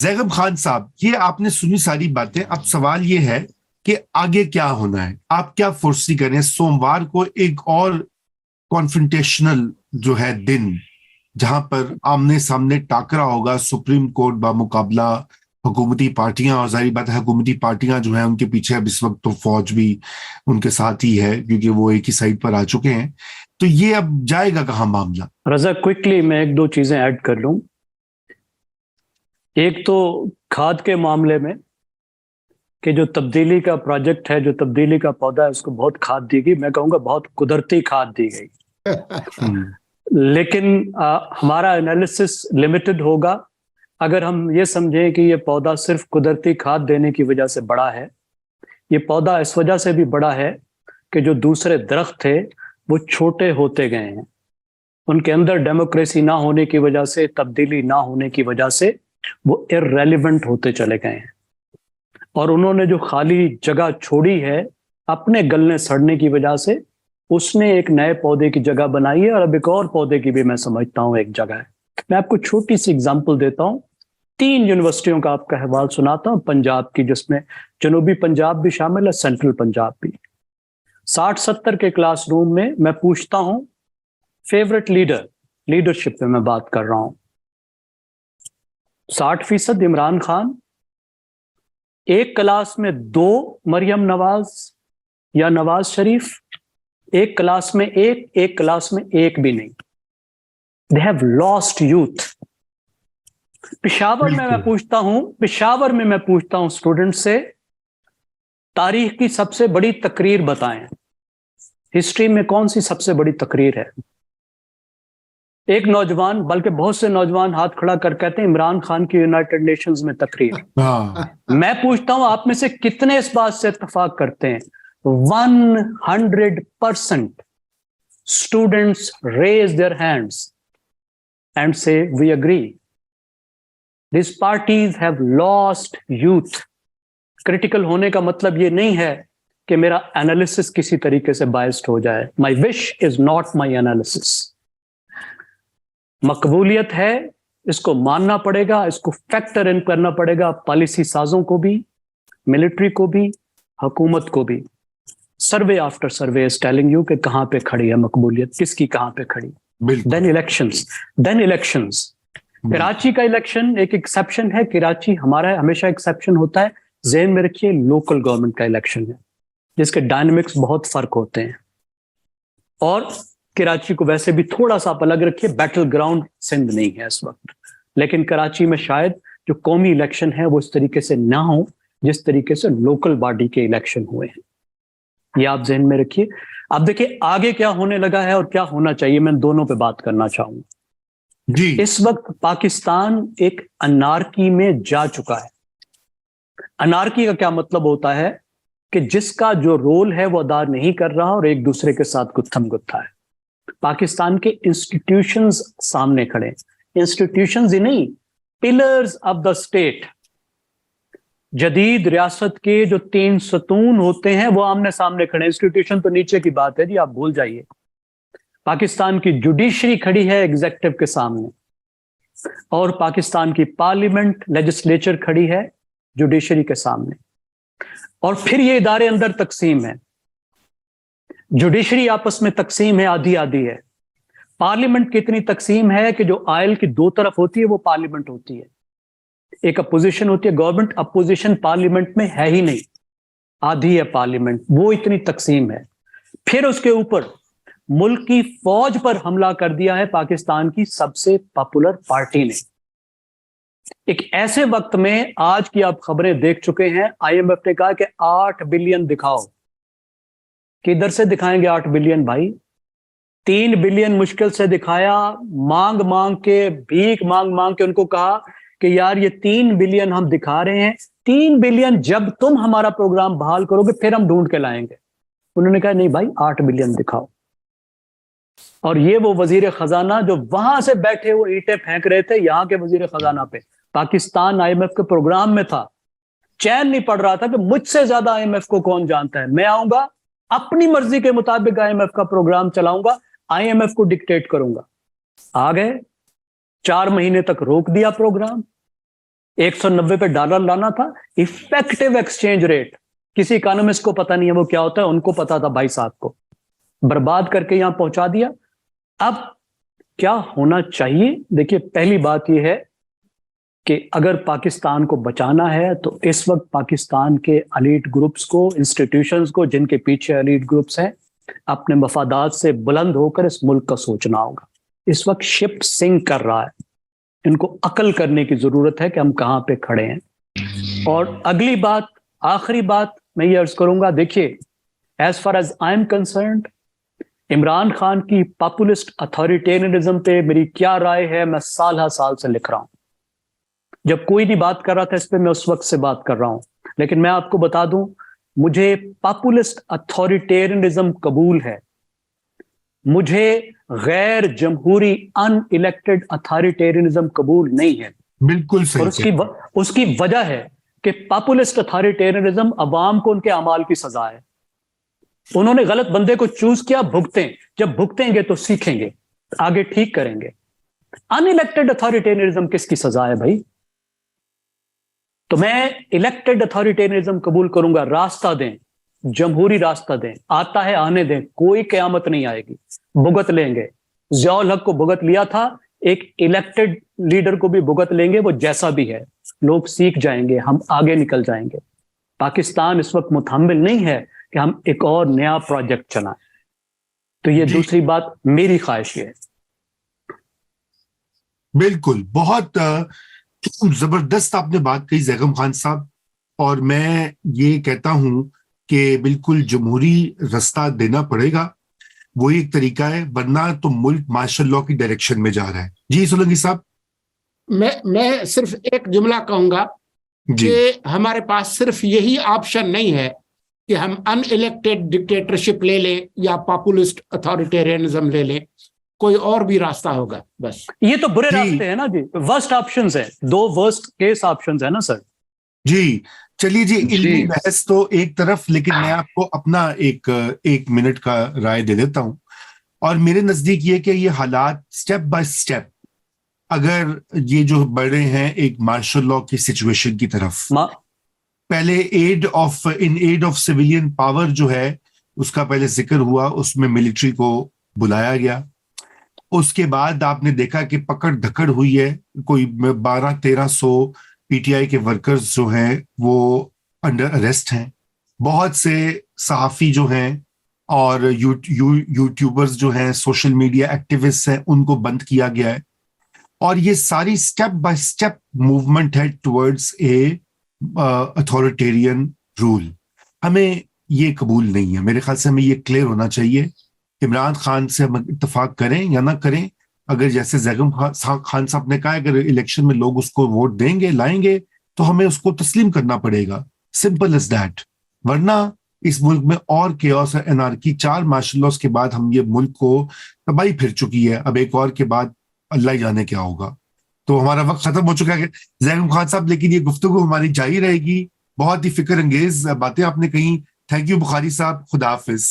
जैगब खान साहब, ये आपने सुनी सारी बातें। अब सवाल ये है कि आगे क्या होना है, आप क्या फोर्सी करें? सोमवार को एक और कॉन्फ्रंटेशनल जो है दिन, जहां पर आमने सामने टाकरा होगा सुप्रीम कोर्ट बामुकाबला हुकूमती पार्टियां। और जाहिर बात है हुकूमती पार्टियां जो है उनके पीछे अब इस वक्त तो फौज भी उनके साथ ही है, क्योंकि वो एक ही साइड पर आ चुके हैं। तो ये अब जाएगा कहां मामला? रजा, क्विकली मैं एक दो चीजें ऐड कर लूं। एक तो खाद के मामले में कि जो तब्दीली का प्रोजेक्ट है, जो तब्दीली का पौधा है, उसको बहुत खाद दी गई। मैं कहूंगा बहुत कुदरती खाद दी गई। लेकिन हमारा एनालिसिस लिमिटेड होगा अगर हम ये समझें कि ये पौधा सिर्फ कुदरती खाद देने की वजह से बड़ा है। ये पौधा इस वजह से भी बड़ा है कि जो दूसरे दरख्त थे वो छोटे होते गए हैं, उनके अंदर डेमोक्रेसी ना होने की वजह से, तब्दीली ना होने की वजह से वो इररेलेवेंट होते चले गए हैं। और उन्होंने जो खाली जगह छोड़ी है अपने गलने सड़ने की वजह से, उसने एक नए पौधे की जगह बनाई है। और अब एक और पौधे की भी मैं समझता हूं एक जगह है। मैं आपको छोटी सी एग्जांपल देता हूं। 3 यूनिवर्सिटियों का आपका हवाला सुनाता हूं पंजाब की, जिसमें जनूबी पंजाब भी शामिल है, सेंट्रल पंजाब भी। 60-70 के क्लासरूम में मैं पूछता हूं फेवरेट लीडरशिप में मैं बात कर रहा हूं। 60% इमरान खान, एक क्लास में 2 मरियम नवाज या नवाज शरीफ, एक क्लास में एक क्लास में एक भी नहीं। They have lost youth. Peshawar में मैं पूछता हूं स्टूडेंट से, तारीख की सबसे बड़ी तकरीर बताएं। हिस्ट्री में कौन सी सबसे बड़ी तकरीर है? एक नौजवान, बल्कि बहुत से नौजवान हाथ खड़ा कर कहते हैं इमरान खान की यूनाइटेड नेशंस में तकरीर। मैं पूछता हूं आप में से कितने इस बात से इत्तेफाक करते हैं? 100% students raise their hands and say we agree. This parties have lost youth. Critical होने का मतलब ये नहीं है कि मेरा एनालिसिस किसी तरीके से बायस्ड हो जाए। My wish is not my analysis. मकबूलियत है, इसको मानना पड़ेगा, इसको फैक्टर इन करना पड़ेगा पॉलिसी साजों को भी, मिलिट्री को भी, हुकूमत को भी। Survey after survey is telling you कि कहां पे खड़ी है मकबूलियत, किसकी कहां पे खड़ी। Then elections. कराची का इलेक्शन एक एक्सेप्शन है। कराची हमारा हमेशा एक्सेप्शन होता है। ज़हन में रखिए, लोकल गवर्नमेंट का इलेक्शन है जिसके डायनेमिक्स बहुत फर्क होते हैं। और कराची को वैसे भी थोड़ा सा आप अलग रखिए, बैटल ग्राउंड सिंध नहीं है इस वक्त। लेकिन कराची में शायद जो कौमी इलेक्शन है वो इस तरीके से ना हो जिस तरीके से लोकल बॉडी के इलेक्शन हुए हैं। ये आप जहन में रखिए। अब देखिए आगे क्या होने लगा है और क्या होना चाहिए, मैं दोनों पे बात करना चाहूंगा जी। इस वक्त पाकिस्तान एक अनार्की में जा चुका है। अनार्की का क्या मतलब होता है कि जिसका जो रोल है वो अदा नहीं कर रहा और एक दूसरे के साथ गुत्थम गुत्था है। पाकिस्तान के इंस्टीट्यूशंस सामने खड़े, इंस्टीट्यूशंस ही नहीं, पिलर्स ऑफ द स्टेट। जदीद रियासत के जो 3 सतून होते हैं वो आमने सामने खड़े। इंस्टीट्यूशन तो नीचे की बात है जी, आप भूल जाइए। पाकिस्तान की जुडिशरी खड़ी है एग्जीक्यूटिव के सामने, और पाकिस्तान की पार्लियामेंट लेजिस्लेचर खड़ी है जुडिशरी के सामने। और फिर ये इदारे अंदर तकसीम है। जुडिशरी आपस में तकसीम है, आधी आधी है। पार्लियामेंट की इतनी तकसीम है कि जो आयल की 2 तरफ होती है वो पार्लियामेंट होती है। एक अपोजिशन होती है गवर्नमेंट, अपोजिशन पार्लियामेंट में है ही नहीं, आधी है पार्लियामेंट। वो इतनी तकसीम है। फिर उसके ऊपर मुल्क की फौज पर हमला कर दिया है पाकिस्तान की सबसे पॉपुलर पार्टी ने। एक ऐसे वक्त में, आज की आप खबरें देख चुके हैं, IMF ने कहा कि 8 बिलियन दिखाओ। किधर से दिखाएंगे 8 बिलियन भाई? 3 बिलियन मुश्किल से दिखाया, मांग मांग के, भीख मांग मांग के उनको कहा कि यार ये 3 बिलियन हम दिखा रहे हैं, 3 बिलियन जब तुम हमारा प्रोग्राम बहाल करोगे फिर हम ढूंढ के लाएंगे। उन्होंने कहा नहीं भाई 8 बिलियन दिखाओ। और ये वो वजीर खजाना जो वहां से बैठे वो ईंटें फेंक रहे थे यहां के वजीर खजाना पे, पाकिस्तान IMF के प्रोग्राम में था, चैन नहीं पड़ रहा था कि मुझसे ज्यादा IMF को कौन जानता है। मैं आऊंगा, अपनी मर्जी के मुताबिक IMF का प्रोग्राम चलाऊंगा, IMF को डिक्टेट करूंगा। आ गए, 4 महीने तक रोक दिया प्रोग्राम। 190 पे डॉलर लाना था। इफेक्टिव एक्सचेंज रेट किसी इकोनॉमिस्ट को पता नहीं है वो क्या होता है, उनको पता था भाई साहब को, बर्बाद करके यहां पहुंचा दिया। अब क्या होना चाहिए? देखिए, पहली बात यह है कि अगर पाकिस्तान को बचाना है तो इस वक्त पाकिस्तान के एलीट ग्रुप्स को, इंस्टीट्यूशंस को, जिनके पीछे एलीट ग्रुप्स हैं, अपने मफादात से बुलंद होकर इस मुल्क का सोचना होगा। इस वक्त शिप सिंक कर रहा है, इनको अकल करने की जरूरत है कि हम कहां पे खड़े हैं। और अगली बात, आखिरी बात मैं ये अर्ज करूंगा, देखिए, as far as I am concerned, Imran Khan की पॉपुलिस्ट अथॉरिटेरियनिज्म पे मेरी क्या राय है, मैं साल हर साल से लिख रहा हूं। जब कोई नहीं बात कर रहा था इस पे, मैं उस वक्त से बात कर रहा हूं। लेकिन मैं आपको बता दूं, मुझे पॉपुलिस्ट अथॉरिटेरियनिज्म कबूल है, मुझे गैर जमहूरी अनइलेक्टेड अथॉरिटेरियनिज्म कबूल नहीं है। बिल्कुल सही। और उसकी वजह है कि पॉपुलिस्ट अथॉरिटेरियनिज्म अवाम को उनके अमाल की सजा है। उन्होंने गलत बंदे को चूज किया, भुगतें, जब भुगतेंगे तो सीखेंगे, आगे ठीक करेंगे। अनइलेक्टेड अथॉरिटेरियनिज्म किसकी सजा है भाई? तो मैं इलेक्टेड अथॉरिटेरियनिज्म कबूल करूंगा। रास्ता दें, जमहूरी रास्ता दें, आता है आने दें, कोई कयामत नहीं आएगी, भुगत लेंगे। ज़ियाउल हक को भुगत लिया था, एक इलेक्टेड लीडर को भी भुगत लेंगे, वो जैसा भी है, लोग सीख जाएंगे, हम आगे निकल जाएंगे। पाकिस्तान इस वक्त मुतहम्मिल नहीं है कि हम एक और नया प्रोजेक्ट चलाएं। तो ये दूसरी बात मेरी ख्वाहिश है। बिल्कुल, बहुत जबरदस्त आपने बात कही ज़ैगम खान साहब, और मैं ये कहता हूं कि बिल्कुल जमहूरी रास्ता देना पड़ेगा, वही एक तरीका है, वरना तो मुल्क मार्शल लॉ की डायरेक्शन में जा रहा है। जी सोलंकी साहब। मैं सिर्फ एक जुमला कहूंगा कि हमारे पास सिर्फ यही ऑप्शन नहीं है कि हम अनइलेक्टेड डिक्टेटरशिप ले लें या पॉपुलिस्ट अथॉरिटेरियनिज्म ले लें, कोई और भी रास्ता होगा। बस ये तो बुरे रास्ते हैं ना जी, वर्स्ट ऑप्शंस है, 2 वर्स्ट केस ऑप्शंस है ना सर। जी चलिए जी, इल्मी बहस तो एक तरफ, लेकिन मैं आपको अपना एक मिनट का राय दे देता हूं। और मेरे नजदीक ये कि ये हालात स्टेप बाय स्टेप, अगर ये जो बढ़े हैं एक मार्शल लॉ की सिचुएशन की तरफ, पहले in aid of civilian power जो है उसका पहले जिक्र हुआ, उसमें मिलिट्री को बुलाया गया। उसके बाद आपने देखा कि पकड़ धकड़ हुई है, कोई 1200-1300 पीटीआई के वर्कर्स जो हैं वो अंडर अरेस्ट हैं, बहुत से सहाफ़ी जो हैं और यूट्यूबर्स जो हैं, सोशल मीडिया एक्टिविस्ट हैं, उनको बंद किया गया है। और ये सारी स्टेप बाय स्टेप मूवमेंट है टुवर्ड्स ए अथॉरिटेरियन रूल। हमें ये कबूल नहीं है, मेरे ख्याल से हमें ये क्लियर होना चाहिए। इमरान खान से हम इत्तेफाक करें या ना करें, अगर जैसे ज़ैगम खान साहब ने कहा, अगर इलेक्शन में लोग उसको वोट देंगे, लाएंगे, तो हमें उसको तस्लीम करना पड़ेगा, सिंपल एज दैट। वरना इस मुल्क में और केओस और एनार्की, 4 मार्शल लॉस के बाद हम ये मुल्क को तबाही फिर चुकी है, अब एक और के बाद अल्लाह ही जाने क्या होगा। तो हमारा वक्त खत्म हो चुका है ज़ैगम खान साहब, लेकिन ये गुफ्तगू हमारी जारी रहेगी। बहुत ही फिक्र अंगेज बातें आपने कही। थैंक यू बुखारी साहब, खुदा हाफिज।